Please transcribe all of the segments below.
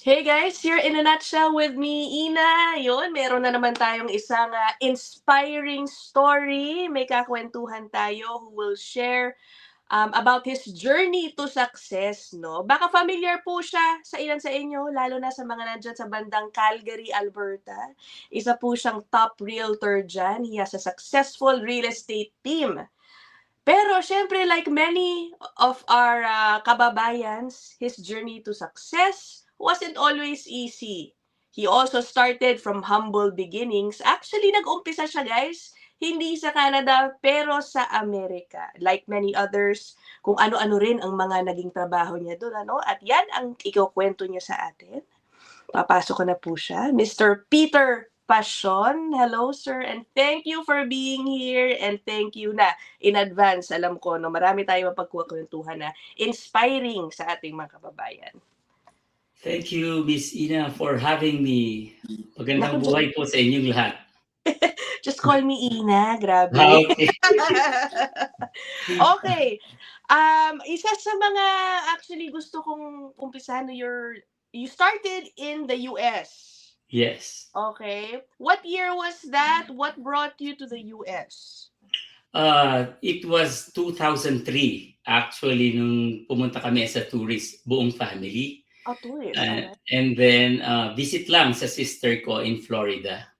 Hey guys, here in a nutshell with me, Ina. Yun, meron na naman tayong isang inspiring story. May kakwentuhan tayo who will share about his journey to success, no? Baka familiar po siya sa ilan sa inyo, lalo na sa mga nandyan sa bandang Calgary, Alberta. Isa po siyang top realtor dyan. He has a successful real estate team. Pero syempre, like many of our kababayans, his journey to success wasn't always easy. He also started from humble beginnings. Actually, nag-umpisa siya, guys, hindi sa Canada, pero sa Amerika. Like many others, kung ano-ano rin ang mga naging trabaho niya doon, ano? At yan ang ikukwento niya sa atin. Papasok ko na po siya. Mr. Peter Passion. Hello, sir. And thank you for being here. And thank you na in advance. Alam ko, no, marami tayong mapagkukwentuhan na inspiring sa ating mga kababayan. Thank you, Miss Ina, for having me. Naku, Magandang buhay po sa inyong lahat. just call me Ina. Grabe. Okay. Okay. Isa sa mga actually gusto kong umpisahan na you started in the US. Yes. Okay. What year was that? What brought you to the US? It was 2003, actually, nung pumunta kami as a tourist, buong family. Oh, tourist. Alright. And then, visit lang sa sister ko in Florida.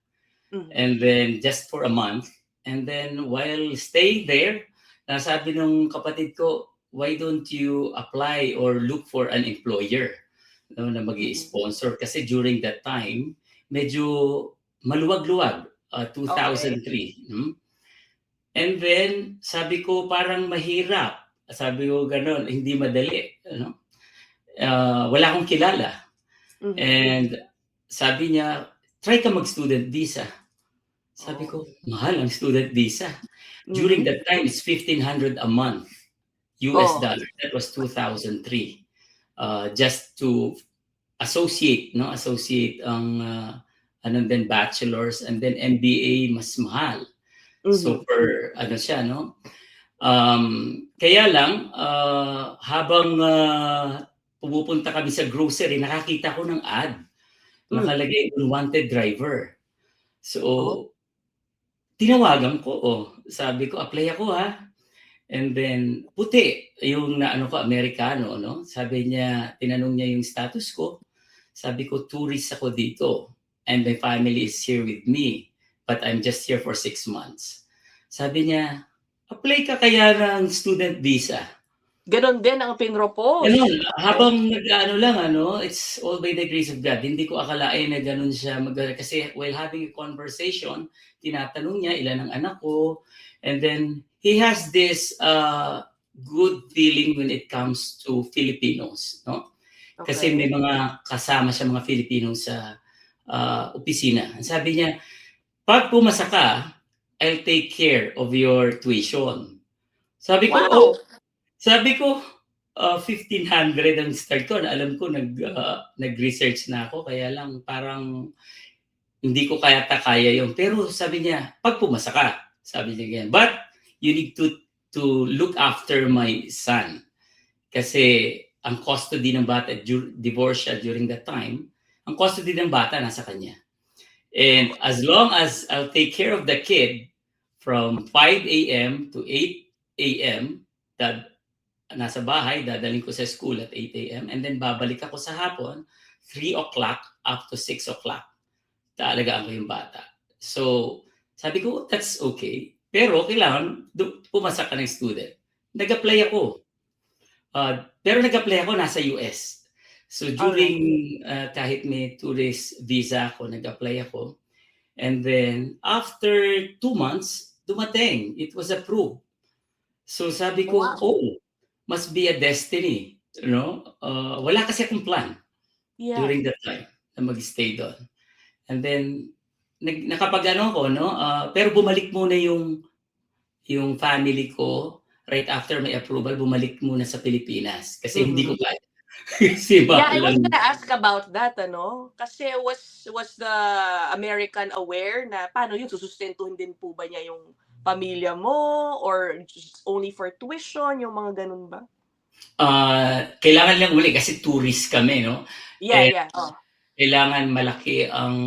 Mhm. And then, just for a month. And then, while staying there, nasabi nung kapatid ko, why don't you apply or look for an employer, no, na mag-i-sponsor? Kasi during that time, medyo maluwag-luwag, 2003. And then, sabi ko, parang mahirap. Sabi ko, ganun, hindi madali. Ano? Wala akong kilala. Mhm. And sabi niya, try ka mag-student visa. Sabi ko, mahal ang student visa. During that time, it's $1,500 a month, US dollar. That was 2003. Just to associate, no? Associate ang anong then bachelor's and then MBA mas mahal. So per ano siya, no? Kaya lang habang pumupunta kami sa grocery, nakakita ko ng ad. Nakalagay unwanted driver. So tinawagan ko, sabi ko, apply ako ha. And then puti yung naano ko, Amerikano, no? Sabi niya, tinanong niya yung status ko. Sabi ko, tourist ako dito and my family is here with me, but I'm just here for 6 months. Sabi niya, apply ka kaya ng student visa. Ganon din ang pinropose. Ganun, habang nag-ano lang, it's all by the grace of God. Hindi ko akalain na ganun siya kasi while having a conversation, tinatanong niya ilan ang anak ko, and then he has this good feeling when it comes to Filipinos, no? Kasi may mga kasama siya mga Filipino sa opisina. Sabi niya, pag pumasa ka, I'll take care of your tuition. Sabi ko, Wow. sabi ko, 1,500 ang start ko. Alam ko, nag-research na ako, kaya lang parang hindi ko kaya yun. Pero sabi niya, pag pumasa ka, sabi niya ganyan, but you need to look after my son. Kasi ang custody ng bata, divorce siya during that time, ang custody ng bata nasa kanya. And as long as I'll take care of the kid from 5 a.m. to 8 a.m., that nasa bahay, dadaling ko sa school at 8 a.m. and then babalik ako sa hapon, 3 o'clock up to 6 o'clock. Taalagaan ko yung bata. So, sabi ko, that's okay. Pero kailangan pumasa ka ng student. Nag-apply ako. Pero nag-apply ako nasa US. So during kahit may tourist visa ako, nag-apply ako. And then after 2 months, dumating. It was approved. So sabi ko, must be a destiny. You know? Wala kasi akong plan during that time na mag-stay doon. And then nakapag-ano ko, no? Pero bumalik muna yung family ko right after my approval, bumalik muna sa Pilipinas kasi hindi ko kaya. Yeah, I was gonna ask about that, ano? Kasi was the American aware na paano yung susustentuhin din po ba niya yung pamilya mo or just only for tuition, yung mga ganun ba? Kailangan lang uli kasi tourist kami, no? Yeah, Eh, yeah. Oh, kailangan malaki ang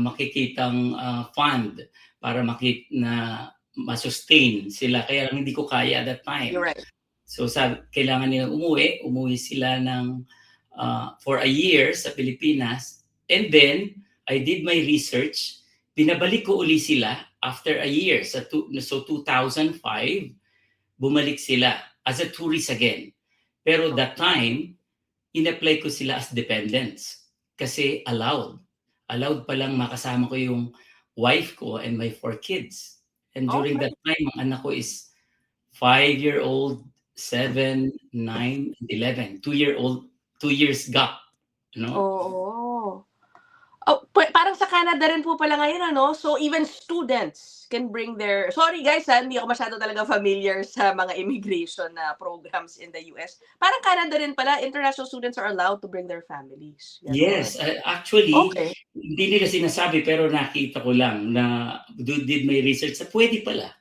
makikitang fund para na ma-sustain sila. Kaya lang hindi ko kaya at that you're time. right. So kailangan nilang umuwi sila ng for a year sa Pilipinas. And then, I did my research. Pinabalik ko uli sila after a year. So 2005, bumalik sila as a tourist again. Pero that time, in-apply ko sila as dependents kasi allowed. Allowed palang makasama ko yung wife ko and my 4 kids. And during Okay. that time, ang anak ko is 5-year-old, 7, 9, and 11. 2-year-old, 2 years gap. No? Oo. Oh, parang sa Canada rin po pala ngayon ano, so even students can bring their sorry guys hindi ako masyado talaga familiar sa mga immigration na programs in the US. Parang Canada rin pala, international students are allowed to bring their families, gano'n. Yes, actually, Okay, hindi nila sinasabi pero nakita ko lang na did my research sa pwede pala.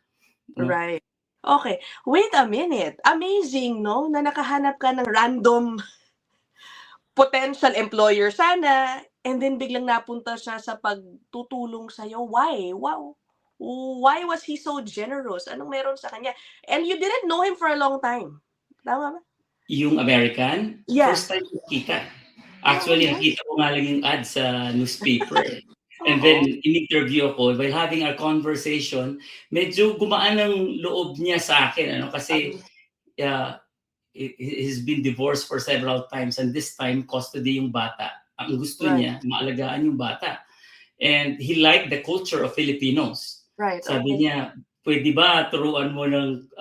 No? right. Okay, wait a minute, amazing 'no, na nakahanap ka ng random potential employer sana, and then biglang napunta siya sa pagtutulong sa'yo. Why? Wow! Why was he so generous? Anong meron sa kanya? And you didn't know him for a long time, tama ba? Yung American, Yeah. first time ko nakita. Oh, Actually, nice. nakita ko nga lang yung ad sa newspaper, eh. And then Oo. in-interview ako, while having our conversation, medyo gumaan ang loob niya sa akin ano, kasi, Um, ah, he's been divorced for several times and this time custody yung bata. Ang gusto right, niya maalagaan yung bata. And he liked the culture of Filipinos. right, Sabi okay. niya, "Puwede ba turuan mo ng,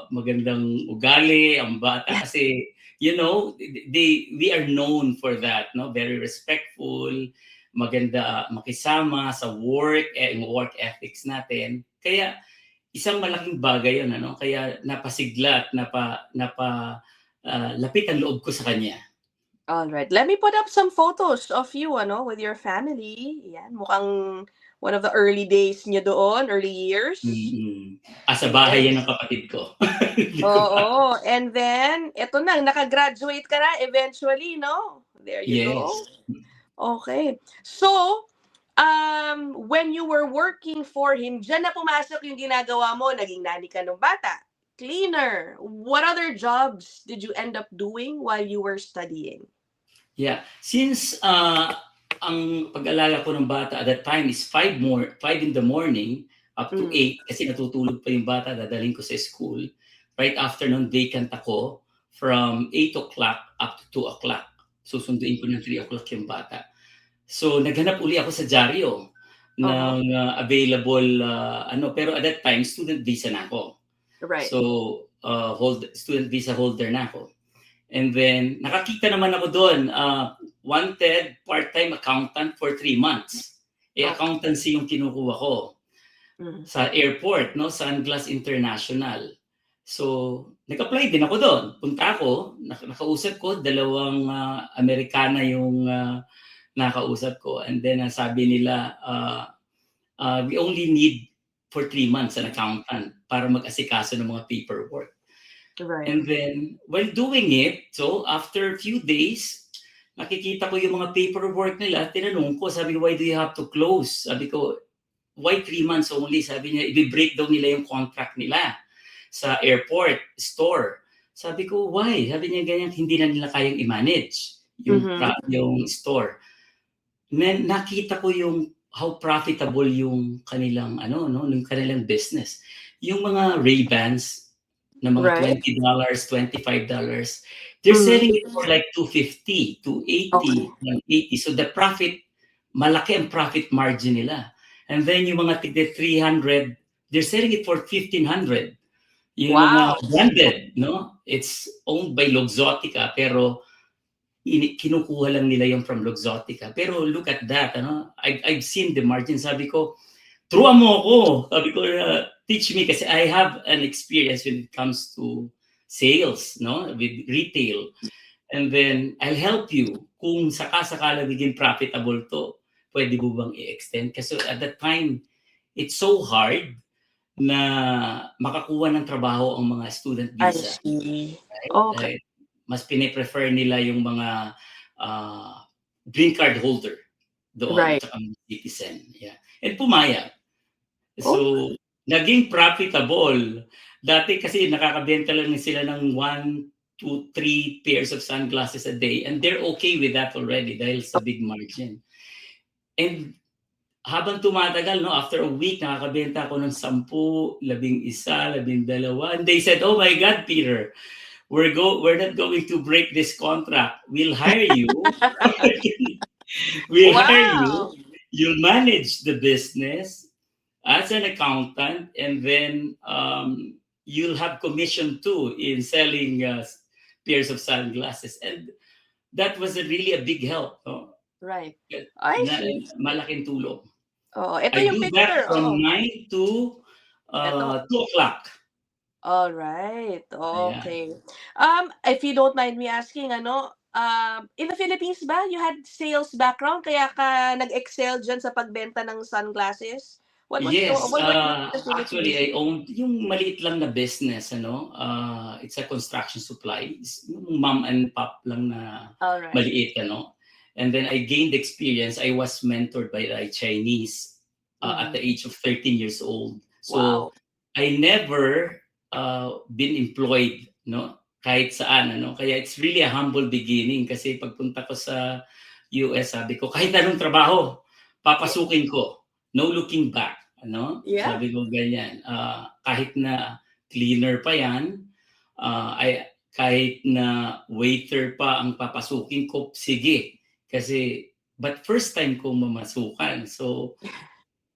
magandang ugali ang bata?" Kasi, we are known for that, 'no, very respectful, maganda makisama sa work, yung work ethics natin. Kaya isang malaking bagay 'yun ano, kaya napasigla at lapit ang loob ko sa kanya. Alright, let me put up some photos of you ano, with your family. Yan, mukhang one of the early days niyo doon, early years. Sa bahay 'yan Yes. ng kapatid ko. Hindi ko pa Oo, and then eto na naka-graduate ka na eventually 'no? There you yes. go. Okay. So, when you were working for him, diyan na pumasok yung ginagawa mo, naging nanny ka nung bata, cleaner. What other jobs did you end up doing while you were studying? Yeah. Since, ang pag-alaga ko ng bata at that time is 5 in the morning up to Hmm, 8 kasi natutulog pa yung bata, dadalhin ko sa school. Right after nun, vacant ako from 8 o'clock up to 2 o'clock. Susunduin ko ng 3 o'clock yung bata. So, naghanap uli ako sa dyaryo uh-huh, ng, available, pero at that time, student visa na ako. right. So, student visa holder na ako. And then, nakakita naman ako doon, wanted part-time accountant for 3 months. Okay. Accountancy yung kinukuha ko Mhm, sa airport, no, Sunglass International. So, nag-apply din ako doon. Punta ako, nakausap ko, dalawang Amerikana yung nakausap ko. And then, sabi nila, we only need for 3 months an accountant para mag-asikaso ng mga paperwork. right. And then, while doing it, so after a few days, nakikita ko yung mga paperwork nila, tinanong ko, sabi ko, why do you have to close? Sabi ko, why 3 months only? Sabi niya, i-break daw nila yung contract nila sa airport store. Sabi ko, why? Sabi niya, ganyan, hindi na nila kayang i-manage yung, Mhm, yung store. Then, nakita ko yung how profitable yung kanilang, yung kanilang business. Yung mga Ray-Bans, na mga right. $20, $25. They're Mhm, selling it for like 250, okay. 280, 180. So the profit, malaki ang profit margin nila. And then yung mga tigde 300, they're selling it for 1,500. Yung mga Wow. branded, no? It's owned by Luxottica pero kinukuha lang nila yung from Luxottica. Pero look at that, I've seen the margin. Sabi ko, turuan mo ako. Sabi ko, teach me kasi I have an experience when it comes to sales, no? With retail. And then, I'll help you kung saka-sakala biging profitable to. Pwede mo bang i-extend? Kasi at that time, it's so hard na makakuha ng trabaho ang mga student I visa. see. Okay. Mas pine-prefer nila yung mga green card holder doon Right. at saka mga citizen. Yeah. And pumayag. Oh, So, naging profitable. Dati kasi nakakabenta lang sila ng 1 to 3 pairs of sunglasses a day and they're okay with that already dahil sa big margin. And habang tumatagal, no, after a week, nakakabenta ako ng 10, 11, 12. And they said, "Oh my God, Peter, we're not going to break this contract. We'll hire you. We'll hire you. wow. You'll manage the business as an accountant, and then you'll have commission too in selling pairs of sunglasses." And that was really a big help. No? Right. I Na, see. malaking tulong. Oo, ito I yung do that picture, from oo. 9 to Eto. 2 o'clock. Alright, Ayan. okay. If you don't mind me asking ano, in the Philippines ba you had sales background kaya ka nag-excel diyan sa pagbenta ng sunglasses? Yes, What were you doing in the actually Philippines? I owned yung maliit lang na business ano, it's a construction supplies, yung mom and pop lang na Alright. maliit ano. And then I gained experience. I was mentored by a Chinese at Mhm. the age of 13 years old. So Wow. I never been employed, no? Kahit saan, ano? Kaya it's really a humble beginning kasi pagpunta ko sa US, sabi ko, kahit anong trabaho, papasukin ko. No looking back, ano? Yeah. Sabi ko ganyan. Kahit na cleaner pa yan, kahit na waiter pa ang papasukin ko, sige. Kasi, but first time kong mamasukan. So,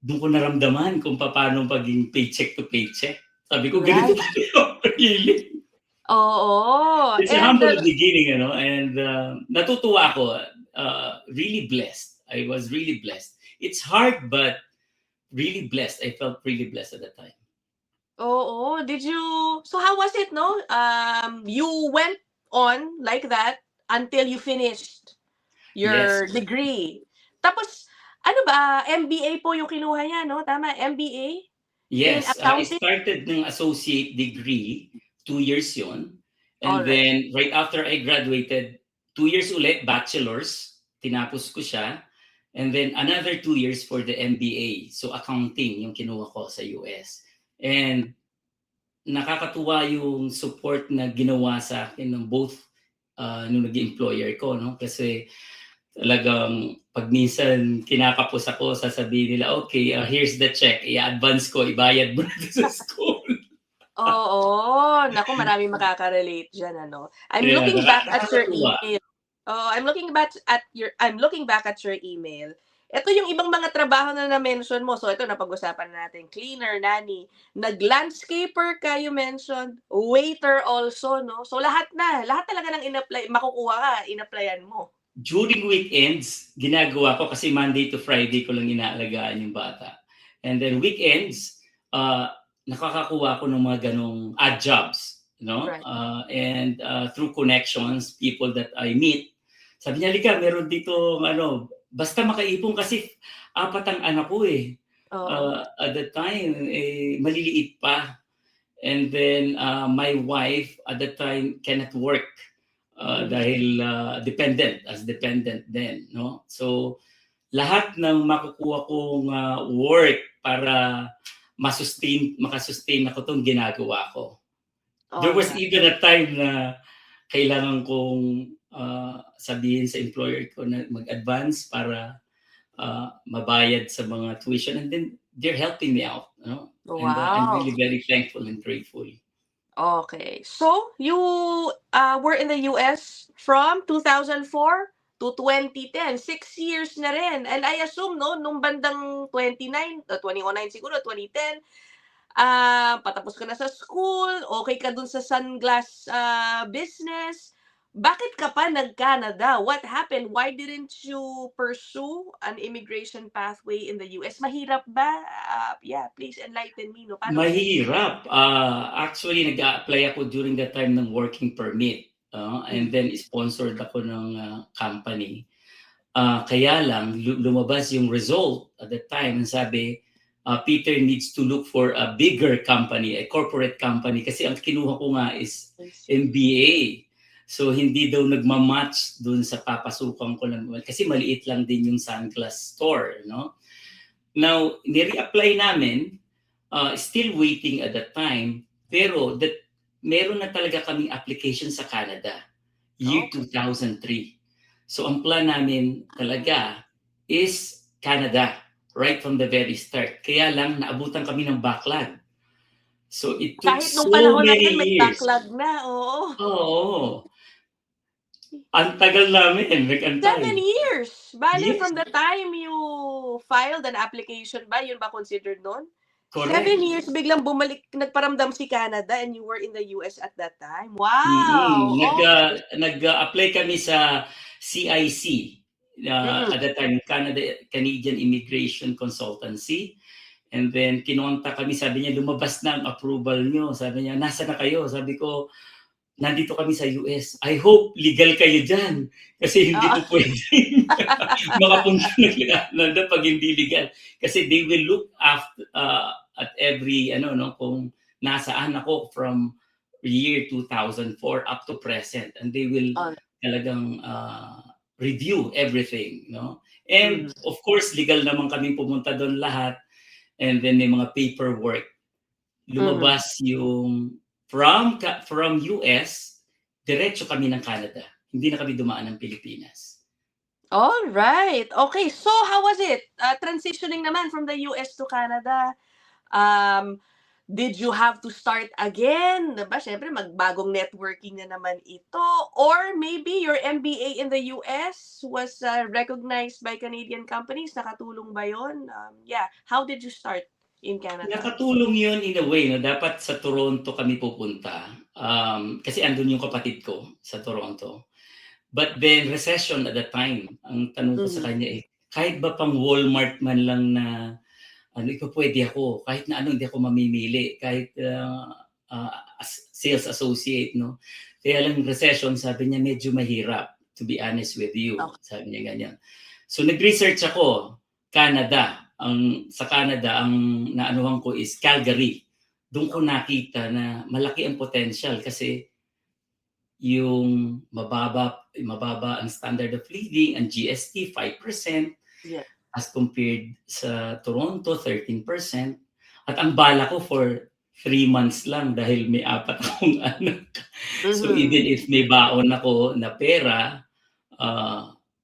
doon ko naramdaman kung paano paging paycheck to paycheck. Sabi ko, ganito Right. pala yung feeling. Oo, It's a and humble beginning, ano, and natutuwa ako. Really blessed. I was really blessed. It's hard, but really blessed. I felt really blessed at the time. oo, so how was it 'no? You went on like that until you finished Yes. your degree. Tapos ano ba, MBA po yung kinuha niya 'no, tama, MBA in Yes, I accounting? started ng associate degree, 2 years yon. And Alright. then right after I graduated, 2 years ulit, bachelor's, tinapos ko siya. And then another 2 years for the MBA. So accounting yung kinuha ko sa US. And nakakatuwa yung support na ginawa sa akin ng both nung naging employer ko, no? Kasi talagang pag minsan kinakapos ako, sasabihin nila, okay, here's the check, i-advance ko, ibayad mo na sa school. Oo, naku maraming makaka-relate diyan ano. I'm Yeah, looking back at your nakakatuwa. email. Oo, I'm looking back at your email. Ito yung ibang mga trabaho na na-mention mo. So ito napag-usapan na natin, cleaner, nanny, nag-landscaper ka you mentioned, waiter also 'no. So lahat talaga ng makukuha ka, in-applyan mo. During weekends, ginagawa ko kasi Monday to Friday ko lang inaalagaan yung bata. And then weekends, nakakakuha ko ng mga ganong odd jobs, no? Right. And through connections, people that I meet, sabi niya, "Lika, meron dito ano, basta makaipon kasi 4 ang anak ko eh." Oo. At the time, maliliit pa. And then my wife at the time cannot work dahil dependent din, no? So lahat ng makukuha kong work para makasustain ako 'tong ginagawa ko. There was Alright. even a time na kailangan kong sabihin sa employer ko na mag-advance para mabayad sa mga tuition, and then they're helping me out, no? And I'm Wow. really very thankful and grateful. Okay. So, you were in the US from 2004 to 2010. 6 years na rin. And I assume, no, nung bandang 2009 siguro, 2010, patapos ka na sa school, okay ka dun sa sunglass business. Bakit ka pa nag-Canada? What happened? Why didn't you pursue an immigration pathway in the US? Mahirap ba? Yeah, please enlighten me, no? Paano nangyari? Mahirap. Actually, nag-a-apply ako during that time ng working permit. And then sponsored ako ng company. Kaya lang, lumabas yung result at the time. Sabi, Peter needs to look for a bigger company, a corporate company, kasi ang kinuha ko nga is MBA. So hindi daw nagmamatch dun sa papasukan ko lang, kasi maliit lang din yung sunglass store, no? Now, ni-reapply namin, still waiting at that time, pero meron na talaga kaming application sa Canada, year 2003. So ang plan namin talaga is Canada, right from the very start. Kaya lang, naabutan kami ng backlog. So it took Kahit nung so panahon na many yun, may years. backlog na, oo. Oo. Ang tagal namin, 7 nag-antay. years! Bale, Yes, from the time you filed an application ba, yun ba considered nun? 7 correct. years, biglang bumalik, nagparamdam si Canada and you were in the US at that time. Wow! Okay. Nag-apply kami sa CIC, at Mm. that time, Canadian Immigration Consultancy. And then, kinontak kami, sabi niya, lumabas na ang approval nyo. Sabi niya, nasa na kayo? Sabi ko, nandito kami sa US. I hope legal kayo dyan. Kasi hindi Oo. po pwedeng makapunta na Canada pag hindi legal. Kasi they will look after, at every, kung nasaan ako from year 2004 up to present. And they will talagang review everything. No? And of course, legal naman kami pumunta doon lahat. And then may mga paperwork. Lumabas yung from US, diretso kami ng Canada. Hindi na kami dumaan ng Pilipinas. All right. Okay, so how was it? Transitioning naman from the US to Canada. Did you have to start again? Diba? Siyempre, magbagong networking na naman ito. Or maybe your MBA in the US was recognized by Canadian companies. Nakatulong ba yun? Yeah. How did you start in Canada? Nakatulong yun in a way. No? Dapat sa Toronto kami pupunta. Kasi andun yung kapatid ko sa Toronto. But then, recession at the time. Ang tanong ko sa kanya kahit ba pang Walmart man lang na ikaw pwede ako, kahit na hindi ako mamimili, kahit sales associate, no? Kaya lang recession, sabi niya, medyo mahirap, to be honest with you. Okay. Sabi niya ganyan. So nag-research ako, Canada. Sa Canada, ang naanuhan ko is Calgary. Doon ko nakita na malaki ang potential kasi yung mababa ang standard of living, ang GST 5%. Yeah. As compared sa Toronto, 13%. At ang bala ko for 3 months lang dahil may 4 akong anak. So even if may baon ako na pera,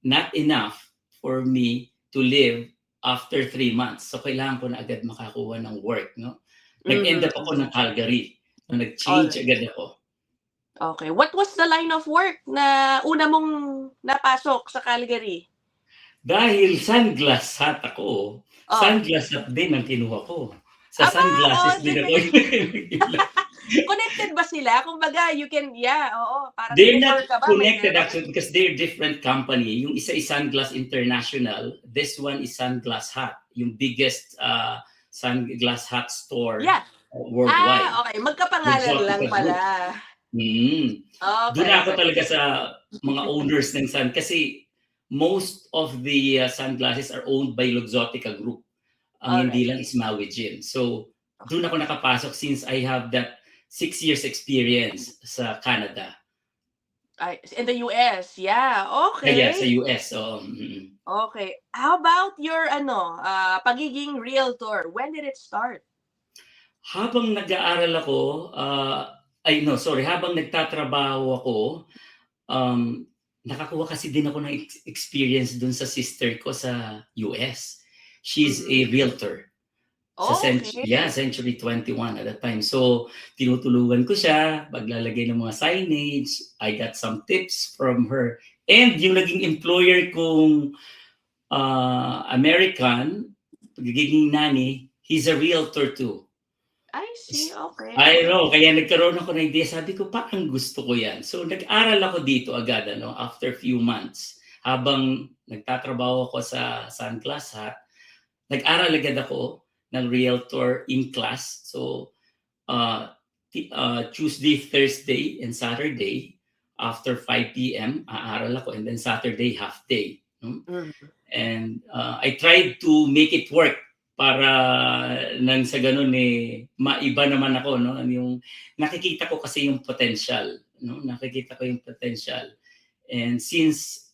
not enough for me to live after 3 months. So kailangan ko na agad makakuha ng work. No? Nag-end up ako ng Calgary. So, nag-change agad ako. Okay. What was the line of work na una mong napasok sa Calgary? Dahil sunglass hat ako, sunglass hat din ang kinuha ko. Sa sunglasses din ako. Connected ba sila? Kumbaga, you can, parang they're not connected actually because they're different company. Yung isa is Sunglass International, this one is Sunglass Hut, yung biggest sunglass hat store worldwide. Okay. Magkapangalan lang pala. Okay. Doon ako talaga sa mga owners ng sun kasi most of the sunglasses are owned by Luxottica Group. Ang hindi lang is Maui Jim. So, doon ako nakapasok since I have that 6 years experience sa Canada. In the US, yeah. Okay. Yeah, sa US. Okay. How about your pagiging realtor? When did it start? Habang nag-aaral ako, habang nagtatrabaho ako, nakakuha kasi din ako ng experience dun sa sister ko sa US. She's a realtor. Sa Century 21 at that time. So, tinutulungan ko siya, paglalagay ng mga signage, I got some tips from her. And yung naging employer kong American, pagiging nanny, he's a realtor too. I see, okay. I know, kaya nagkaroon ako ng idea. Sabi ko, parang gusto ko yan. So, nag-aral ako dito agad, after few months. Habang nagtatrabaho ako sa Sunglass Hut, nag-aral agad ako ng realtor in class. So, Tuesday, Thursday, and Saturday, after 5 p.m., aaral ako. And then Saturday, half day. And I tried to make it work para nang sa gano'n, maiba naman ako, no? Yung nakikita ko kasi yung potential, no? Nakikita ko yung potential. And since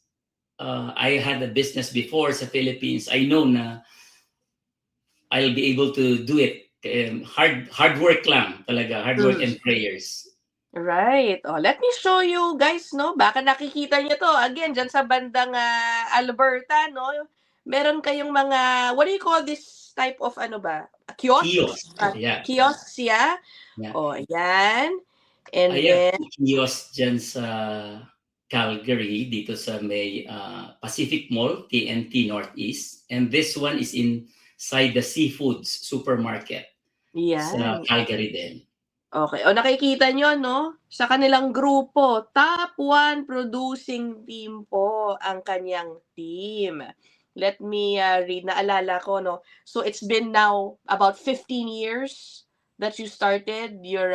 I had a business before sa Philippines, I know na I'll be able to do it. Hard work lang talaga, hard work and prayers. Right. Oh, let me show you guys, no? Baka nakikita niyo to. Again, dyan sa bandang Alberta, no? Meron kayong mga, what do you call this type of ano ba? Kiosks? Kiosk, yeah. Kiosks, yeah? Yeah. Oh, ayan. And I have then, 2 kiosk dyan sa Calgary, dito sa may Pacific Mall, TNT Northeast. And this one is inside the Seafoods supermarket sa yan. Calgary din. Okay. O nakikita nyo, no? Sa kanilang grupo, top 1 producing team po ang kanyang team. Let me read. Naalala ko, no? So, it's been now about 15 years that you started your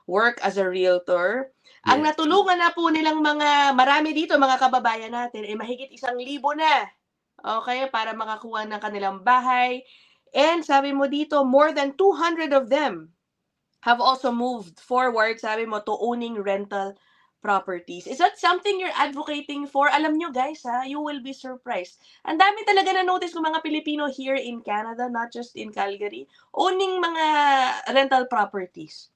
work as a realtor. Ang Yes. natulungan na po nilang marami dito, mga kababayan natin, mahigit 1,000 na. Okay? Para makakuha ng kanilang bahay. And sabi mo dito, more than 200 of them have also moved forward, sabi mo, to owning rental properties. Is that something you're advocating for? Alam nyo guys, you will be surprised. Ang dami talaga na-notice ng mga Pilipino here in Canada, not just in Calgary, owning mga rental properties.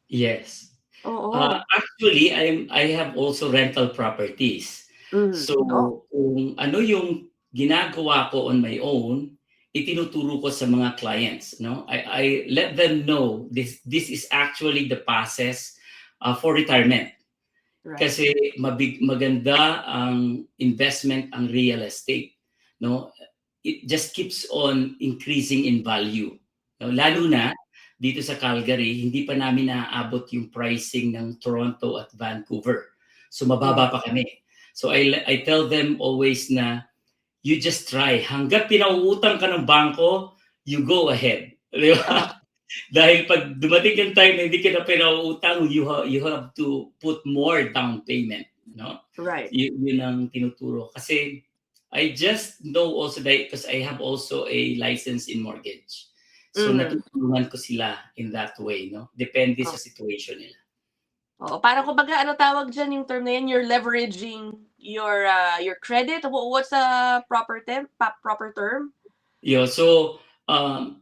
Yes. Oo. Actually, I have also rental properties. So, kung ano yung ginagawa ko on my own, itinuturo ko sa mga clients, no? I let them know this is actually the process for retirement. Right. Kasi maganda ang investment ang real estate, no? It just keeps on increasing in value. No? Lalo na dito sa Calgary, hindi pa namin naaabot yung pricing ng Toronto at Vancouver. So mababa pa kami. So I tell them always na you just try. Hanggat pinauutang ka ng bangko, you go ahead. Di ba? Dahil pag dumating yung time na hindi ka na pinauutang, you have to put more down payment. No? Right. Yun ang tinuturo. Kasi I just know also that because I have also a license in mortgage. So natutulungan ko sila in that way. No? Depende sa situation nila. Oo, parang kumbaga ano tawag diyan yung term na yan, you're leveraging your credit. What's the proper term? Yeah, so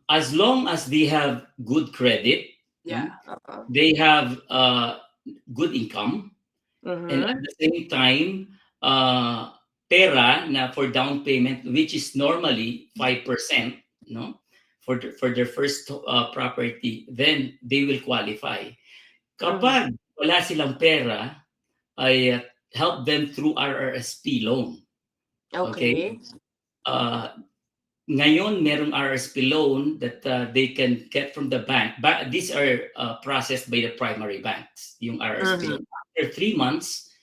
as long as they have good credit, they have good income, and at the same time, pera na for down payment, which is normally 5%, no, for their first property, then they will qualify. Kapag wala silang pera, I help them through RRSP loan. Okay? Ngayon, merong RRSP loan that they can get from the bank. But these are processed by the primary banks, yung RRSP loan. After 3 months,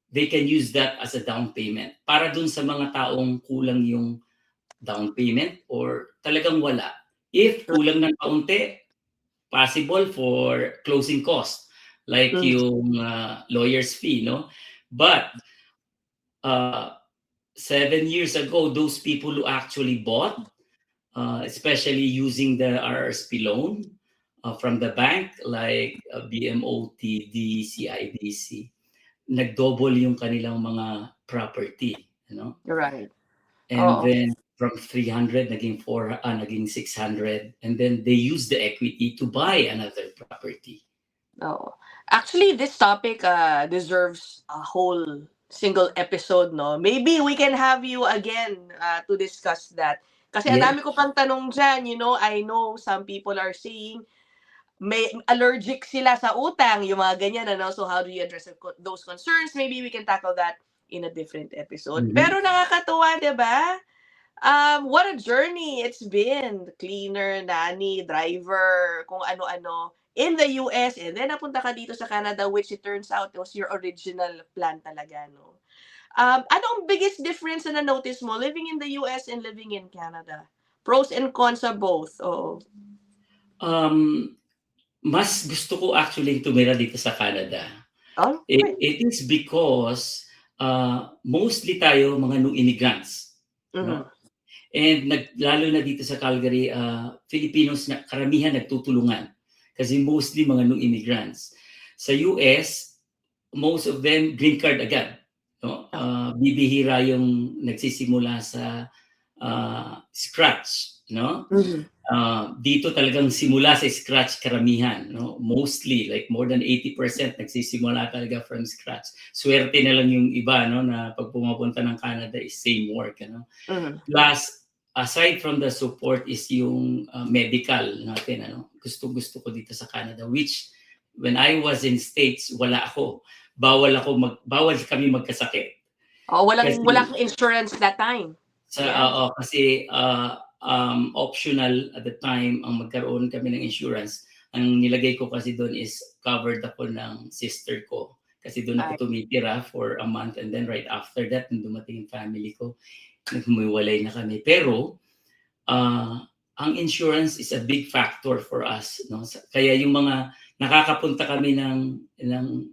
they can use that as a down payment. Para dun sa mga taong kulang yung down payment or talagang wala. If kulang ng kaunti, possible for closing cost. Like yung lawyer's fee, no? But 7 years ago, those people who actually bought, especially using the RRSP loan from the bank, like BMO, TD, CIBC, nag-double yung kanilang mga property, you know? Right. And then from 300, naging 600, and then they use the equity to buy another property. Oh, actually, this topic deserves a whole single episode, no? Maybe we can have you again to discuss that. Kasi ang dami ko pang tanong dyan, you know, I know some people are saying may allergic sila sa utang, yung mga ganyan, ano? So how do you address those concerns? Maybe we can tackle that in a different episode. Pero nakakatuwa, diba? What a journey it's been. Cleaner, nanny, driver, kung ano-ano in the US, and then napunta ka dito sa Canada, which it turns out was your original plan talaga, no? Ano ang biggest difference na na-notice mo living in the US and living in Canada? Pros and cons sa both. Oo. Mas gusto ko actually tumira dito sa Canada. It is because mostly tayo mga new immigrants. No? And lalo na dito sa Calgary, Filipinos na karamihan nagtutulungan kasi mostly mga new immigrants. Sa US, most of them green card agad. No? Bibihira yung nagsisimula sa scratch. No? Dito talagang simula sa scratch karamihan. No? Mostly, like more than 80% nagsisimula talaga from scratch. Swerte na lang yung iba, no? Na pag pumapunta ng Canada is same work. Ano? Plus, aside from the support is yung medical natin. Ano? Gusto ko dito sa Canada, which when I was in States, wala ako. Bawal kami magkasakit. Wala kang insurance that time. Kasi optional at the time ang magkaroon kami ng insurance. Ang nilagay ko kasi doon is covered ako ng sister ko. Kasi doon ako tumitira for a month, and then right after that, nung dumating yung family ko, naghumiwalay na kami. Pero ang insurance is a big factor for us. No? Kaya yung mga nakakapunta kami ng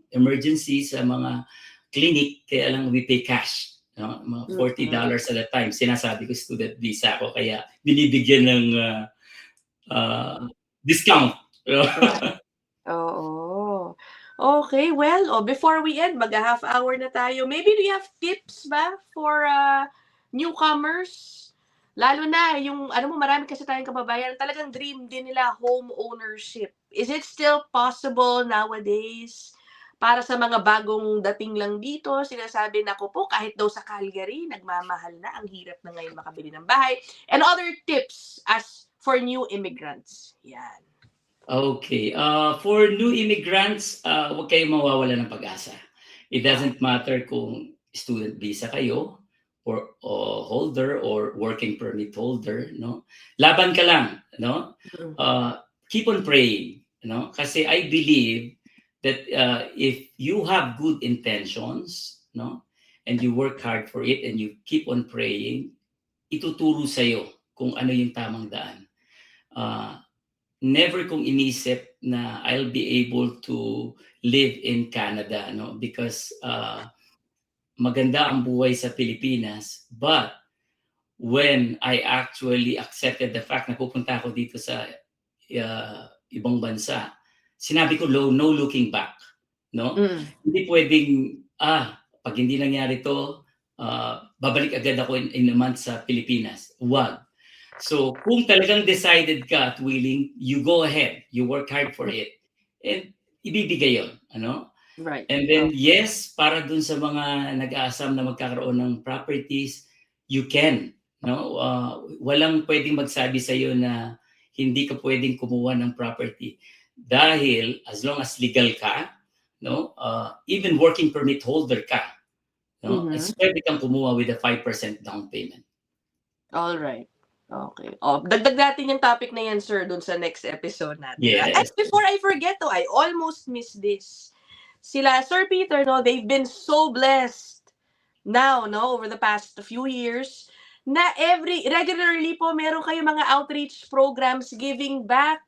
emergency sa mga clinic, kaya lang we pay cash. No? Mga $40 at a time. Sinasabi ko student visa ako, kaya binibigyan ng discount. Oo. Okay, well, before we end, mag-half hour na tayo. Maybe do you have tips ba for newcomers? Lalo na yung, marami kasi tayong kababayan, talagang dream din nila home ownership. Is it still possible nowadays? Para sa mga bagong dating lang dito, sinasabi na ko po, kahit daw sa Calgary, nagmamahal na, ang hirap na ngayon makabili ng bahay. And other tips as for new immigrants. Yan. Okay. For new immigrants, huwag kayong mawawala ng pag-asa. It doesn't matter kung student visa kayo, or holder, or working permit holder, no? Laban ka lang, no? Keep on praying, no? Kasi I believe that if you have good intentions, no, and you work hard for it and you keep on praying, ituturo sa'yo kung ano yung tamang daan. Never kong inisip na I'll be able to live in Canada, no, because maganda ang buhay sa Pilipinas, but when I actually accepted the fact na pupunta ako dito sa ibang bansa, sinabi ko no looking back, no? Hindi pwedeng pag hindi nangyari to, babalik agad ako in a month sa Pilipinas. Wag. So kung talagang decided ka at willing, you go ahead, you work hard for it, and ibibigay yon, ano? Right. And then yes, para dun sa mga nag-aasam na magkakaroon ng properties, you can, no? Walang pwedeng magsabi sa iyo na hindi ka pwedeng kumuha ng property dahil as long as legal ka, no? Even working permit holder ka, no? It's pwede kang kumuha with a 5% down payment. All right. Okay. Dagdag natin yung topic na yan, sir, dun sa next episode natin. Yes. And before I forget, I almost missed this. Sila, Sir Peter, no, they've been so blessed now, no, over the past few years, na regularly po, meron kayo mga outreach programs giving back,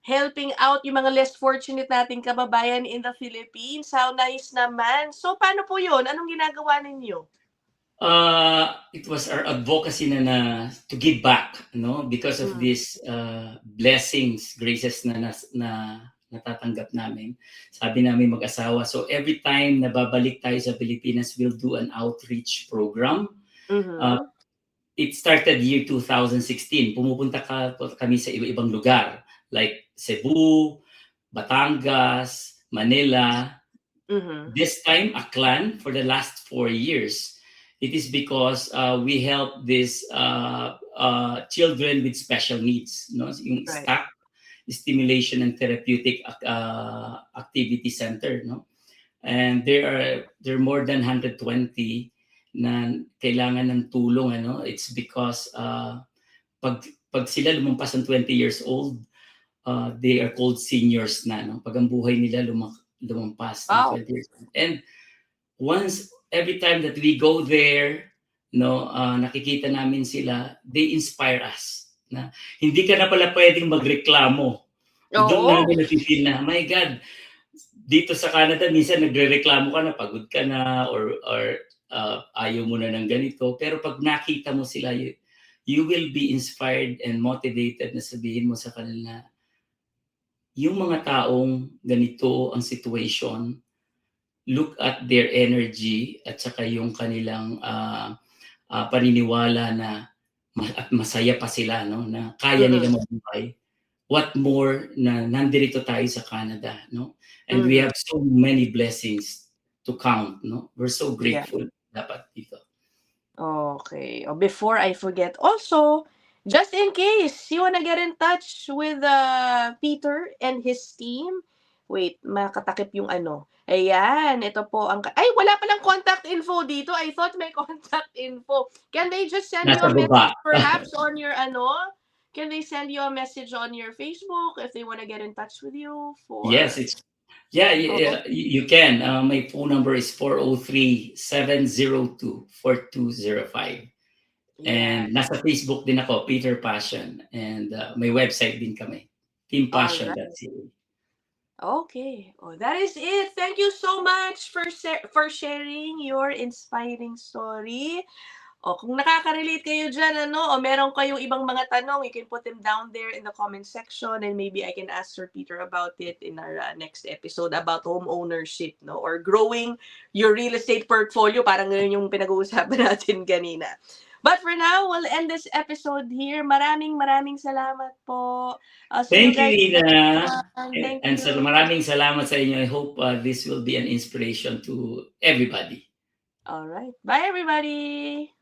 helping out yung mga less fortunate nating kababayan in the Philippines. How nice naman. So, paano po yun? Anong ginagawa ninyo? It was our advocacy na to give back, no, because of these blessings, graces na natatanggap namin. Sabi namin mag-asawa. So every time na babalik tayo sa Pilipinas, we'll do an outreach program. It started year 2016. Pumupunta kami sa iba-ibang lugar like Cebu, Batangas, Manila. This time, Aklan, for the last 4 years. It is because we help these children with special needs, no? Yung STAC, Stimulation and Therapeutic Activity Center, no? And there are more than 120 na kailangan ng tulong, ano? It's because pag sila lumampas ng 20 years old, they are called seniors na, no? Pag ang buhay nila lumampas ng 20 years old. And every time that we go there, no, nakikita namin sila, they inspire us. Na hindi ka na pala pwedeng magreklamo. Doon namin napipil na, my God, dito sa Canada, minsan nagre-reklamo ka na, pagod ka na, or ayaw mo na ng ganito. Pero pag nakita mo sila, you will be inspired and motivated na sabihin mo sa kanila, yung mga taong ganito ang situation, look at their energy at saka yung kanilang paniniwala na at masaya pa sila, no, na kaya nila mabuhay. What more na nandirito tayo sa Canada, no? And we have so many blessings to count, no? We're so grateful dapat dito. Okay. Oh, before I forget, also, just in case you wanna get in touch with Peter and his team, wait, makatakip yung ano. Ayan, ito po ang ay wala palang contact info dito. I thought may contact info. Can they just send you Nasa a baba. message perhaps on your ano? Can they send you a message on your Facebook if they wanna get in touch with you for Yes, you can. My phone number is 403-702-4205. And nasa Facebook din ako, Peter Passion. And may website din kami, teampassion.ca. Okay. Oh, that is it. Thank you so much for sharing your inspiring story. O, kung nakaka-relate kayo dyan, ano, o meron kayong ibang mga tanong, you can put them down there in the comment section and maybe I can ask Sir Peter about it in our next episode about home ownership, no? Or growing your real estate portfolio. Parang ganun yung pinag-uusapan natin kanina. But for now, we'll end this episode here. Maraming salamat po. Thank you, Ina. Thank And you. maraming salamat sa inyo. I hope this will be an inspiration to everybody. All right. Bye, everybody.